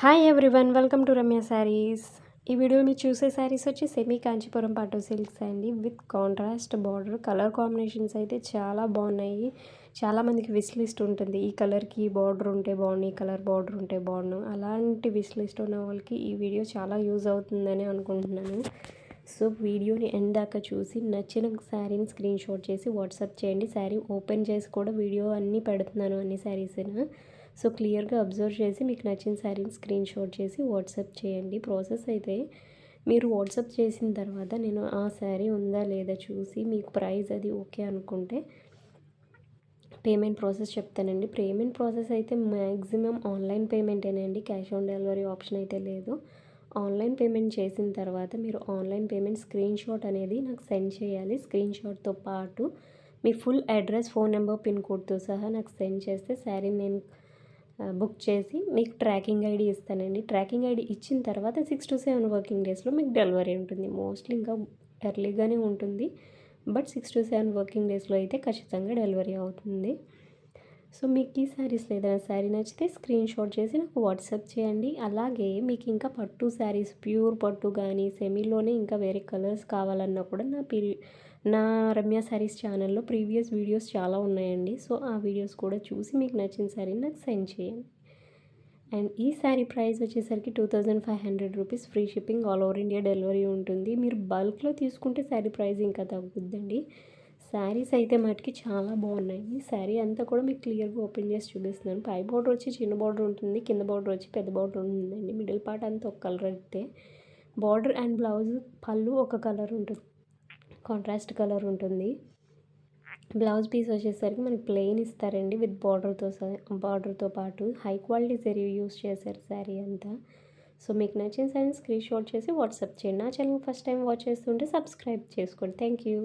Hi everyone, welcome to Ramya saris. ఈ వీడియోలో మీరు చూసే శారీస్ వచ్చి సెమీ కాంచీపురం పట్టు సిల్క్స్ అండి, with contrast border. Colour combinations అయితే చాలా బాగున్నాయి. చాలామందికి విష్ లిస్ట్ ఉంటుంది, ఈ కలర్కి బార్డర్ ఉంటే బాగుండు, ఈ కలర్ బార్డర్ ఉంటే బాగుండు. అలాంటి విష్ లిస్ట్ ఉన్న వాళ్ళకి ఈ వీడియో చాలా యూజ్ అవుతుందని అనుకుంటున్నాను. సో వీడియోని ఎండ్ దాకా చూసి నచ్చిన శారీని స్క్రీన్ షాట్ చేసి వాట్సాప్ చేయండి. శారీ ఓపెన్ చేసి కూడా వీడియో అన్నీ పెడుతున్నాను, అన్ని శారీస్ను. సో క్లియర్గా అబ్జర్వ్ చేసి మీకు నచ్చిన శారీని స్క్రీన్ షాట్ చేసి వాట్సాప్ చేయండి. ప్రాసెస్ అయితే మీరు వాట్సాప్ చేసిన తర్వాత నేను ఆ శారీ ఉందా లేదా చూసి మీకు ప్రైస్ అది ఓకే అనుకుంటే పేమెంట్ ప్రాసెస్ చెప్తానండి. పేమెంట్ ప్రాసెస్ అయితే మ్యాక్సిమం ఆన్లైన్ పేమెంటేనండి, క్యాష్ ఆన్ డెలివరీ ఆప్షన్ అయితే లేదు. ఆన్లైన్ పేమెంట్ చేసిన తర్వాత మీరు ఆన్లైన్ పేమెంట్ స్క్రీన్ షాట్ అనేది నాకు సెండ్ చేయాలి. స్క్రీన్ షాట్తో పాటు మీ full address, phone number, pin కోడ్తో సహా నాకు సెండ్ చేస్తే శారీ నేను బుక్ చేసి మీకు ట్రాకింగ్ ఐడి ఇస్తానండి. ట్రాకింగ్ ఐడి ఇచ్చిన తర్వాత 6 to 7 వర్కింగ్ డేస్లో మీకు డెలివరీ ఉంటుంది. మోస్ట్లీ ఇంకా ఎర్లీగానే ఉంటుంది, బట్ 6 to 7 వర్కింగ్ డేస్లో అయితే ఖచ్చితంగా డెలివరీ అవుతుంది. సో మీకు ఈ శారీస్లో ఏదైనా శారీ నచ్చితే స్క్రీన్ షాట్ చేసి నాకు వాట్సాప్ చేయండి. అలాగే మీకు ఇంకా పట్టు శారీస్, ప్యూర్ పట్టు కానీ సెమీలోనే ఇంకా వేరే కలర్స్ కావాలన్నా కూడా నా రమ్య శారీస్ ఛానల్లో ప్రీవియస్ వీడియోస్ చాలా ఉన్నాయండి. సో ఆ వీడియోస్ కూడా చూసి మీకు నచ్చిన శారీని నాకు సెండ్ చేయండి. అండ్ ఈ శారీ ప్రైస్ వచ్చేసరికి 2500 rupees, free shipping, all over India delivery ఉంటుంది. మీరు బల్క్లో తీసుకుంటే శారీ ప్రైస్ ఇంకా తగ్గుద్దండి. శారీస్ అయితే మటుకి చాలా బాగున్నాయి. శారీ అంతా కూడా మీకు క్లియర్గా ఓపెన్ చేసి చూపిస్తున్నాను. పై బార్డర్ వచ్చి చిన్న బార్డర్ ఉంటుంది, కింద బార్డర్ వచ్చి పెద్ద బార్డర్ ఉంటుందండి. మిడిల్ పార్ట్ అంతా ఒక కలర్ అయితే బార్డర్ అండ్ బ్లౌజ్ పళ్ళు ఒక కలర్ ఉంటుంది, కాంట్రాస్ట్ కలర్ ఉంటుంది. బ్లౌజ్ పీస్ వచ్చేసరికి మనకి ప్లెయిన్ ఇస్తారండి, విత్ బార్డర్తో పాటు హై క్వాలిటీ జరీ యూస్ చేశారు శారీ అంతా. సో మీకు నచ్చిన శారీని స్క్రీన్ షాట్ చేసి వాట్సాప్ చేయండి. నా ఛానల్ ఫస్ట్ టైం వాచ్ చేస్తుంటే సబ్స్క్రైబ్ చేసుకోండి. Thank you.